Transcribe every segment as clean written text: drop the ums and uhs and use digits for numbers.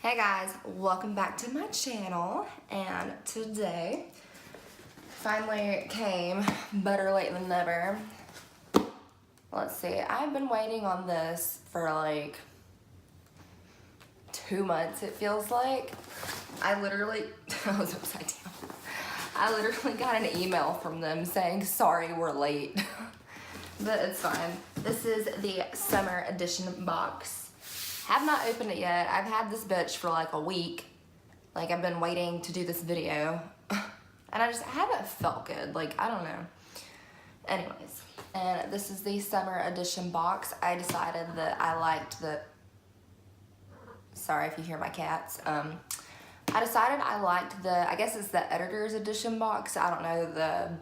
Hey guys, welcome back to my channel, and today finally came, better late than never. Let's see, I've been waiting on this for like 2 months, it feels like. I was upside down. I literally got an email from them saying, sorry, we're late. But it's fine. This is the summer edition box. Have not opened it yet. I've had this bitch for like a week. Like, I've been waiting to do this video. And I haven't felt good. Like, I don't know. Anyways. And this is the summer edition box. I decided that I liked the... Sorry if you hear my cats. I decided I liked the... I guess it's the editor's edition box. I don't know, the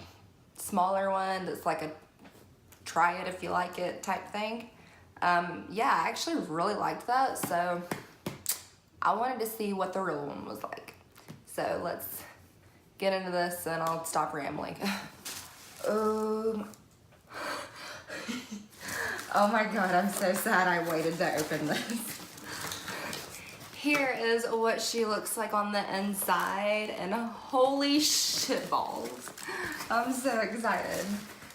smaller one that's like a try it if you like it type thing. Yeah, I actually really liked that, so I wanted to see what the real one was like. So let's get into this and I'll stop rambling. Oh my god, I'm so sad I waited to open this. Here is what she looks like on the inside, and holy shit balls. I'm so excited.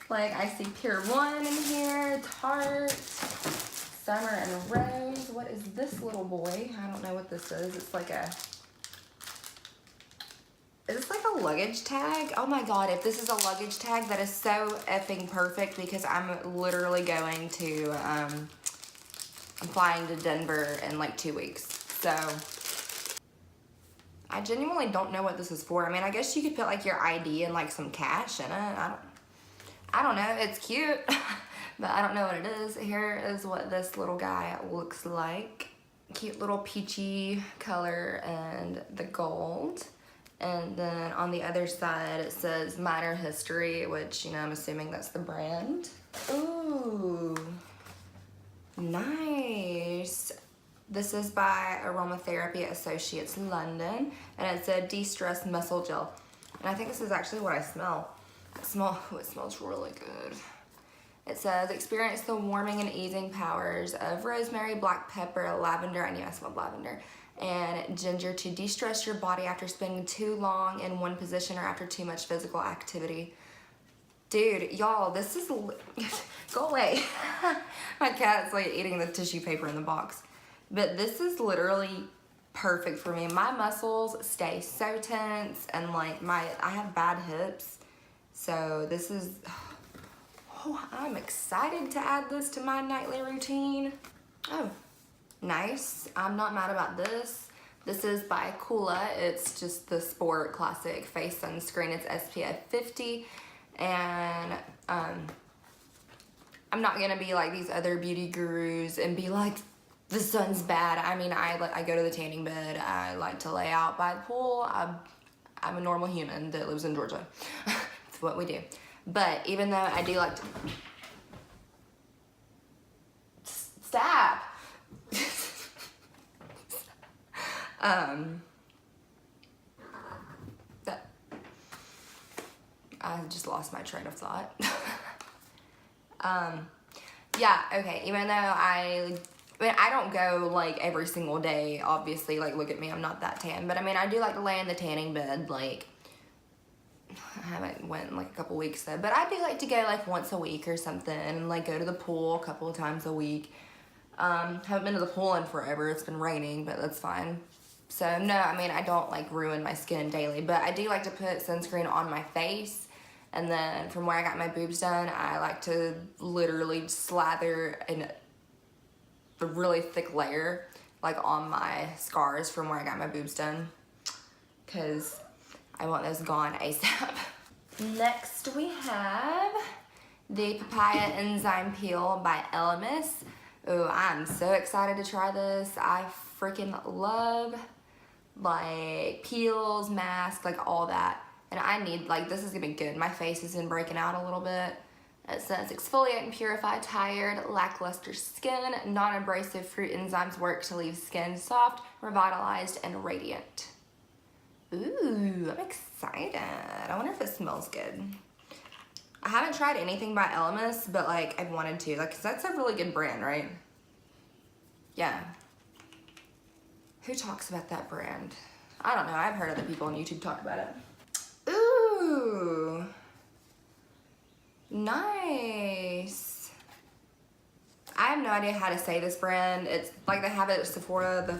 Like, I see Pier 1 in here, Tarte, Summer and Rose. What is this little boy? I don't know what this is. It's like a... Is this like a luggage tag? Oh my god, if this is a luggage tag, that is so effing perfect because I'm literally going to, I'm flying to Denver in like 2 weeks. So, I genuinely don't know what this is for. I mean, I guess you could put like your ID and like some cash in it. I don't know, it's cute, but I don't know what it is. Here is what this little guy looks like. Cute little peachy color and the gold. And then on the other side it says Minor History, which, you know, I'm assuming that's the brand. Ooh, nice. This is by Aromatherapy Associates London, and it's a de-stress muscle gel. And I think this is actually what I smell. It smells really good. It says, experience the warming and easing powers of rosemary, black pepper, lavender, and yeah, I smelled lavender, and ginger to de-stress your body after spending too long in one position or after too much physical activity. Dude, y'all, this is... Go away. My cat's like eating the tissue paper in the box. But this is literally perfect for me. My muscles stay so tense, and like I have bad hips. So this is, oh, I'm excited to add this to my nightly routine. Oh, nice. I'm not mad about this. This is by Kula. It's just the Sport Classic Face Sunscreen. It's SPF 50. And I'm not gonna be like these other beauty gurus and be like, the sun's bad. I mean, I go to the tanning bed. I like to lay out by the pool. I'm a normal human that lives in Georgia. What we do. But even though I do like to... Stop! I just lost my train of thought. Yeah, okay, even though I mean, I don't go like every single day, obviously, like look at me, I'm not that tan, but I mean, I do like to lay in the tanning bed, like, I haven't went in like a couple weeks though, but I do like to go like once a week or something, and like go to the pool a couple of times a week. Haven't been to the pool in forever, it's been raining, but that's fine. So no, I mean, I don't like ruin my skin daily, but I do like to put sunscreen on my face, and then from where I got my boobs done, I like to literally slather a really thick layer like on my scars from where I got my boobs done, because I want those gone ASAP. Next we have the Papaya Enzyme Peel by Elemis. Oh, I'm so excited to try this. I freaking love like peels, masks, like all that. And I need, like, this is gonna be good. My face has been breaking out a little bit. It says, exfoliate and purify tired, lackluster skin. Non-abrasive fruit enzymes work to leave skin soft, revitalized, and radiant. Ooh, I'm excited. I wonder if it smells good. I haven't tried anything by Elemis, but like I've wanted to, like, 'cause that's a really good brand, right? Yeah. Who talks about that brand? I don't know. I've heard other people on YouTube talk about it. Ooh. Nice. I have no idea how to say this brand. It's like they have it at Sephora, the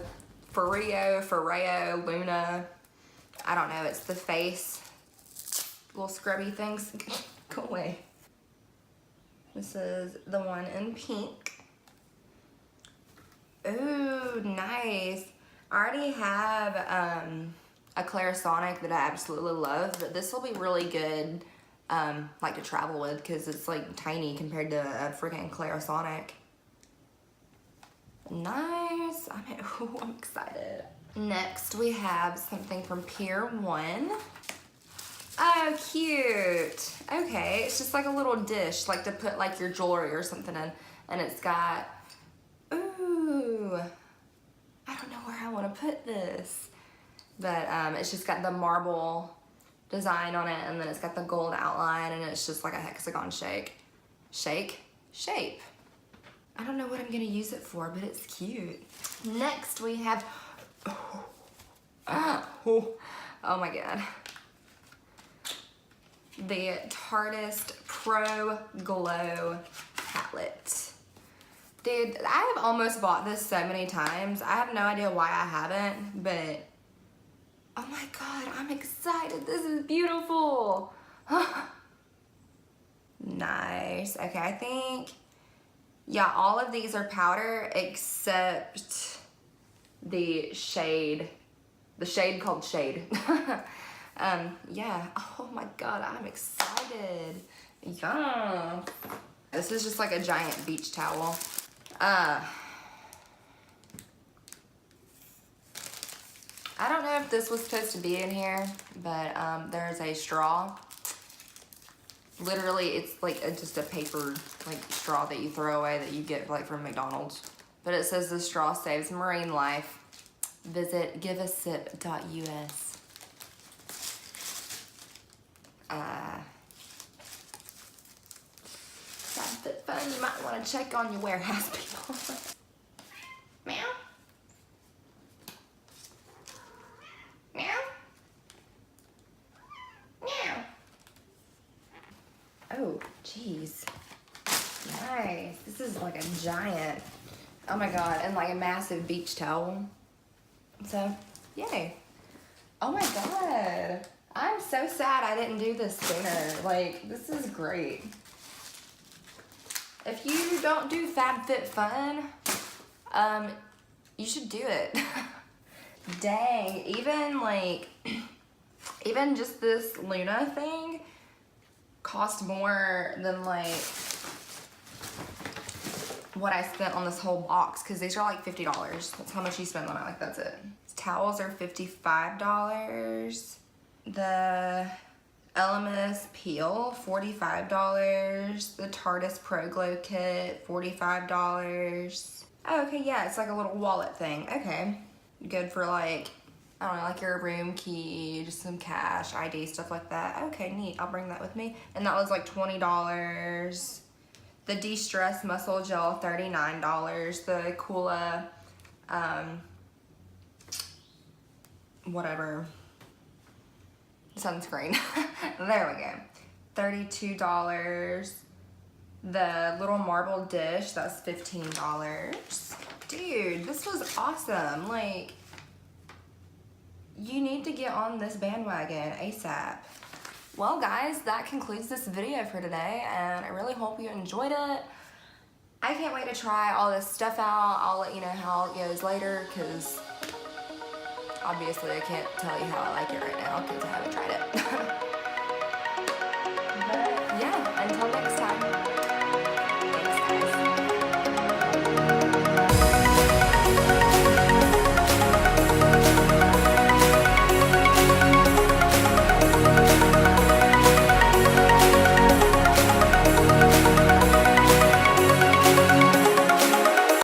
Foreo, Luna. I don't know. It's the face. Little scrubby things. Go away. This is the one in pink. Ooh, nice. I already have a Clarisonic that I absolutely love, but this will be really good like to travel with because it's like tiny compared to a freaking Clarisonic. Nice. I'm excited. Next we have something from Pier 1. Oh, cute. Okay, it's just like a little dish, like to put like your jewelry or something in. And it's got, ooh, I don't know where I want to put this. But it's just got the marble design on it, and then it's got the gold outline, and it's just like a hexagon shape. I don't know what I'm gonna use it for, but it's cute. Next we have, oh my God. The Tartist Pro Glow palette. Dude, I have almost bought this so many times. I have no idea why I haven't, but oh my God, I'm excited. This is beautiful. Nice. Okay, I think, yeah, all of these are powder except the shade called Shade. Yeah, oh my God, I'm excited. Yeah. This is just like a giant beach towel. I don't know if this was supposed to be in here, but there's a straw. Literally, it's like just a paper like straw that you throw away that you get like from McDonald's. But it says the straw saves marine life. Visit giveasip.us. FabFitFun, you might want to check on your warehouse people. Meow. Meow. Meow. Oh, jeez. Nice. This is like a giant, oh my God, and like a massive beach towel. So, yay. Oh my God. I'm so sad I didn't do this sooner. Like, this is great. If you don't do FabFitFun, you should do it. Dang, even just this Luna thing cost more than like what I spent on this whole box, because these are like $50. That's how much you spend on it, like that's it. Towels are $55. The Elemis Peel, $45. The Tartist Pro Glow Kit, $45. Oh, okay, yeah, it's like a little wallet thing. Okay, good for like, I don't know, like your room key, just some cash, ID, stuff like that. Okay, neat, I'll bring that with me. And that was like $20. The De-Stress Muscle Gel, $39. The Coola, whatever, sunscreen. There we go. $32. The little marble dish, that's $15. Dude, this was awesome. Like, you need to get on this bandwagon ASAP. Well guys, that concludes this video for today, and I really hope you enjoyed it. I can't wait to try all this stuff out. I'll let you know how it goes later, because obviously I can't tell you how I like it right now because I haven't tried it. But yeah, until next time.